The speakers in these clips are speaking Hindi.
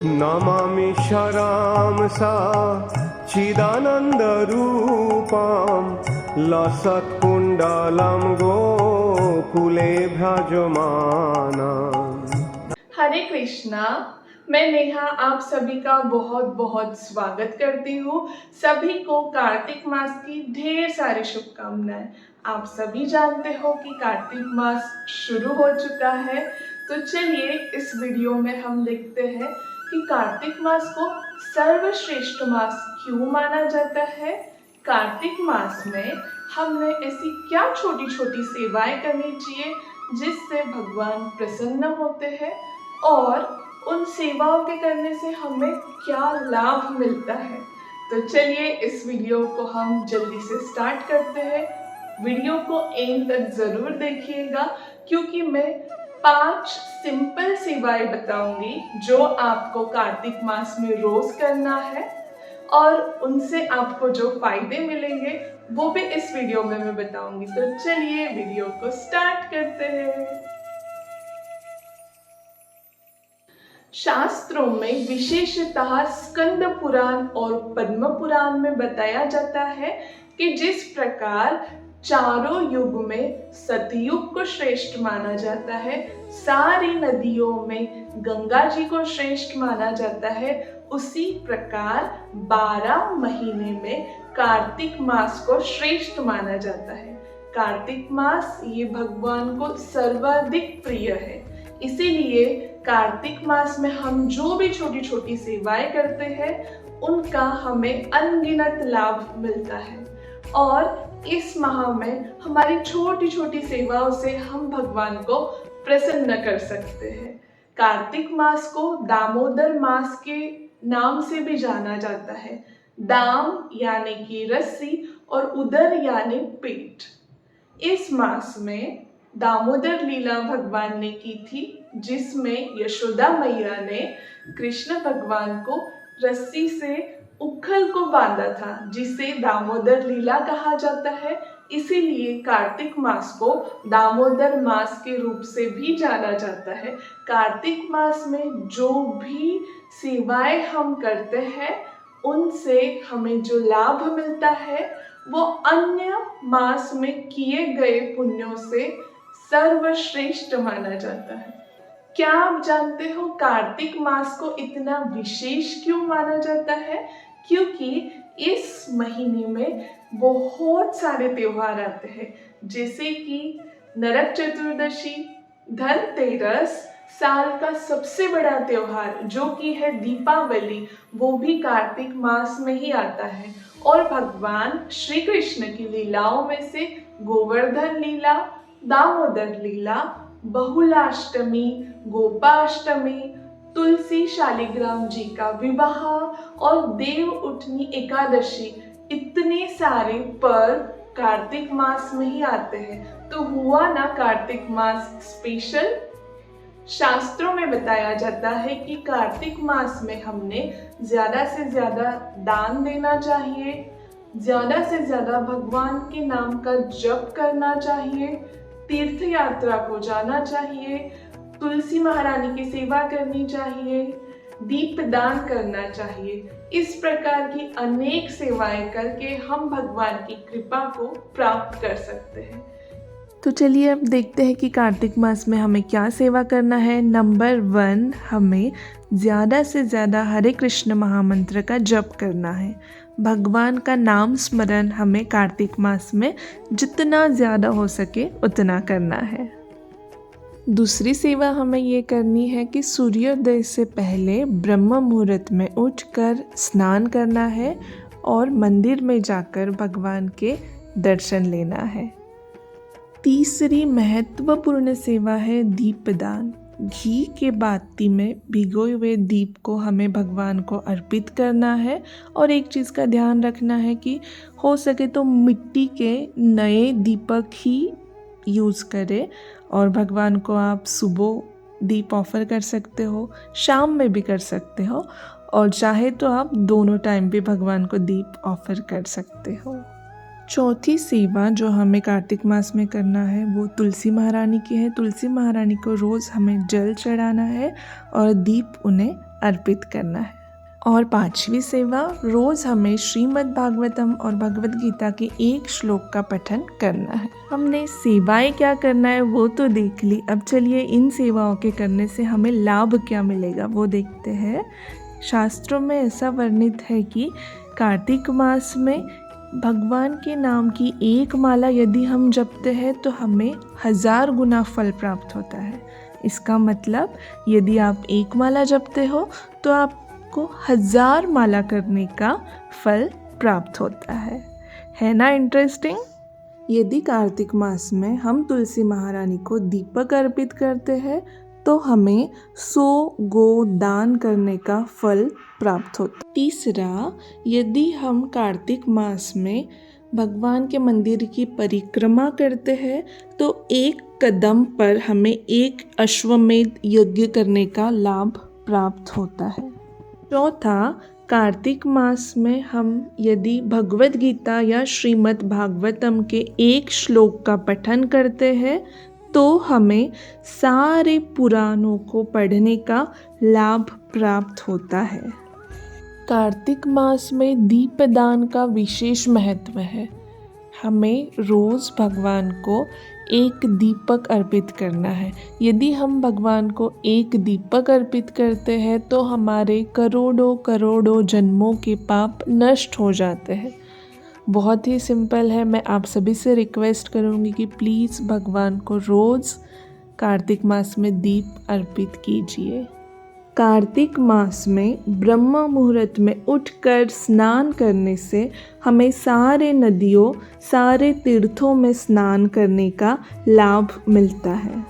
नमामि शरांसा चिदानन्दरूपां लसत्कुण्डलं गोकुले भ्राजमानम्। हरे कृष्णा। मैं नेहा आप सभी का बहुत बहुत स्वागत करती हूँ। सभी को कार्तिक मास की ढेर सारी शुभकामनाएं। आप सभी जानते हो कि कार्तिक मास शुरू हो चुका है, तो चलिए इस वीडियो में हम देखते हैं कि कार्तिक मास को सर्वश्रेष्ठ मास क्यों माना जाता है। कार्तिक मास में हमें ऐसी क्या छोटी छोटी सेवाएं करनी चाहिए जिससे भगवान प्रसन्न होते हैं और उन सेवाओं के करने से हमें क्या लाभ मिलता है। तो चलिए इस वीडियो को हम जल्दी से स्टार्ट करते हैं। वीडियो को एंड तक जरूर देखिएगा क्योंकि मैं 5 सिंपल सेवाएं बताऊंगी जो आपको कार्तिक मास में रोज करना है और उनसे आपको जो फायदे मिलेंगे वो भी इस वीडियो में मैं बताऊंगी। तो चलिए वीडियो को स्टार्ट करते हैं। शास्त्रों में विशेषतः स्कंद पुराण और पद्म पुराण में बताया जाता है कि जिस प्रकार चारों युग में सतयुग को श्रेष्ठ माना जाता है, सारी नदियों में गंगा जी को श्रेष्ठ माना जाता है, उसी प्रकार 12 महीने में कार्तिक मास को श्रेष्ठ माना जाता है। कार्तिक मास ये भगवान को सर्वाधिक प्रिय है, इसीलिए कार्तिक मास में हम जो भी छोटी छोटी सेवाएं करते हैं उनका हमें अनगिनत लाभ मिलता है और इस माह में हमारी छोटी छोटी सेवाओं से हम भगवान को प्रसन्न कर सकते हैं। कार्तिक मास को दामोदर मास के नाम से भी जाना जाता है। दाम यानी कि रस्सी और उदर यानी पेट। इस मास में दामोदर लीला भगवान ने की थी जिसमें यशोदा मैया ने कृष्ण भगवान को रस्सी से उखल को बांधा था, जिसे दामोदर लीला कहा जाता है। इसीलिए कार्तिक मास को दामोदर मास के रूप से भी जाना जाता है। कार्तिक मास में जो भी सेवाएं हम करते हैं उनसे हमें जो लाभ मिलता है वो अन्य मास में किए गए पुण्यों से सर्वश्रेष्ठ माना जाता है। क्या आप जानते हो कार्तिक मास को इतना विशेष क्यों माना जाता है? क्योंकि इस महीने में बहुत सारे त्योहार आते हैं, जैसे कि नरक चतुर्दशी, धनतेरस, साल का सबसे बड़ा त्योहार जो कि है दीपावली, वो भी कार्तिक मास में ही आता है। और भगवान श्री कृष्ण की लीलाओं में से गोवर्धन लीला, दामोदर लीला, बहुलाष्टमी, गोपाष्टमी, तुलसी शालिग्राम जी का विवाह और देव उठनी एकादशी, इतने सारे पर्व कार्तिक मास में ही आते हैं। तो हुआ ना कार्तिक मास स्पेशल। शास्त्रों में बताया जाता है कि कार्तिक मास में हमने ज्यादा से ज्यादा दान देना चाहिए, ज्यादा से ज्यादा भगवान के नाम का जप करना चाहिए, तीर्थ यात्रा को जाना चाहिए, तुलसी महारानी की सेवा करनी चाहिए, दीप दान करना चाहिए। इस प्रकार की अनेक सेवाएं करके हम भगवान की कृपा को प्राप्त कर सकते हैं। तो चलिए अब देखते हैं कि कार्तिक मास में हमें क्या सेवा करना है। नंबर 1, हमें ज़्यादा से ज़्यादा हरे कृष्ण महामंत्र का जप करना है। भगवान का नाम स्मरण हमें कार्तिक मास में जितना ज़्यादा हो सके उतना करना है। दूसरी सेवा हमें ये करनी है कि सूर्योदय से पहले ब्रह्म मुहूर्त में उठकर स्नान करना है और मंदिर में जाकर भगवान के दर्शन लेना है। तीसरी महत्वपूर्ण सेवा है दीपदान। घी के बाती में भिगोए हुए दीप को हमें भगवान को अर्पित करना है और एक चीज़ का ध्यान रखना है कि हो सके तो मिट्टी के नए दीपक ही यूज़ करें और भगवान को आप सुबह दीप ऑफर कर सकते हो, शाम में भी कर सकते हो और चाहे तो आप दोनों टाइम भी भगवान को दीप ऑफर कर सकते हो। चौथी सेवा जो हमें कार्तिक मास में करना है वो तुलसी महारानी की है। तुलसी महारानी को रोज़ हमें जल चढ़ाना है और दीप उन्हें अर्पित करना है। और पांचवी सेवा, रोज़ हमें श्रीमद् भागवतम और भगवद गीता के एक श्लोक का पठन करना है। हमने सेवाएं क्या करना है वो तो देख ली, अब चलिए इन सेवाओं के करने से हमें लाभ क्या मिलेगा वो देखते हैं। शास्त्रों में ऐसा वर्णित है कि कार्तिक मास में भगवान के नाम की एक माला यदि हम जपते हैं तो हमें 1000 गुना फल प्राप्त होता है। इसका मतलब यदि आप एक माला जपते हो तो आपको 1000 माला करने का फल प्राप्त होता है ना इंटरेस्टिंग। यदि कार्तिक मास में हम तुलसी महारानी को दीपक अर्पित करते हैं तो हमें 100 गो दान करने का फल प्राप्त होता है। तीसरा, यदि हम कार्तिक मास में भगवान के मंदिर की परिक्रमा करते हैं तो एक कदम पर हमें एक अश्वमेध यज्ञ करने का लाभ प्राप्त होता है। चौथा, कार्तिक मास में हम यदि भगवद गीता या श्रीमद् भागवतम के एक श्लोक का पठन करते हैं तो हमें सारे पुराणों को पढ़ने का लाभ प्राप्त होता है। कार्तिक मास में दीपदान का विशेष महत्व है। हमें रोज़ भगवान को एक दीपक अर्पित करना है। यदि हम भगवान को एक दीपक अर्पित करते हैं तो हमारे करोड़ों करोड़ों जन्मों के पाप नष्ट हो जाते हैं। बहुत ही सिंपल है। मैं आप सभी से रिक्वेस्ट करूँगी कि प्लीज़ भगवान को रोज़ कार्तिक मास में दीप अर्पित कीजिए। कार्तिक मास में ब्रह्म मुहूर्त में उठकर स्नान करने से हमें सारे नदियों, सारे तीर्थों में स्नान करने का लाभ मिलता है।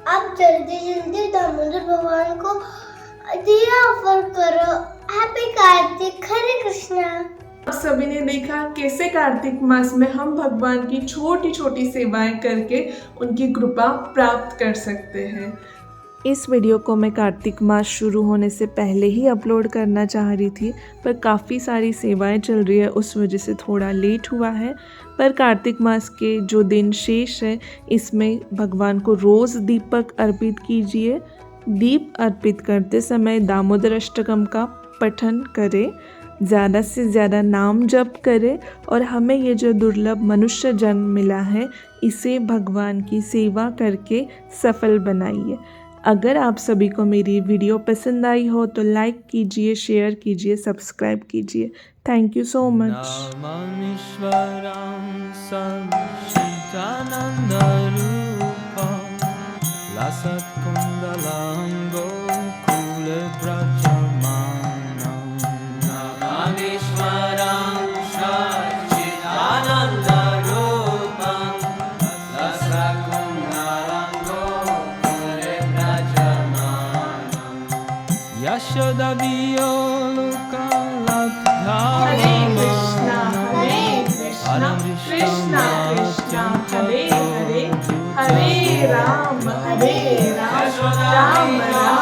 आप जल्दी जल्दी दामोदर भगवान को दिया ऑफर करो। हैप्पी कार्तिक, हरे कृष्णा। आप सभी ने देखा कैसे कार्तिक मास में हम भगवान की छोटी छोटी सेवाएं करके उनकी कृपा प्राप्त कर सकते हैं। इस वीडियो को मैं कार्तिक मास शुरू होने से पहले ही अपलोड करना चाह रही थी, पर काफ़ी सारी सेवाएं चल रही है उस वजह से थोड़ा लेट हुआ है। पर कार्तिक मास के जो दिन शेष है इसमें भगवान को रोज़ दीपक अर्पित कीजिए। दीप अर्पित करते समय दामोदर अष्टकम का पठन करें, ज़्यादा से ज़्यादा नाम जप करें और हमें ये जो दुर्लभ मनुष्य जन्म मिला है इसे भगवान की सेवा करके सफल बनाइए। अगर आप सभी को मेरी वीडियो पसंद आई हो तो लाइक कीजिए, शेयर कीजिए, सब्सक्राइब कीजिए। Thank you so much. Yashoda Hare Krishna, Hare Krishna, Krishna Krishna, Hare Hare, Hare Ram, Ram Ram.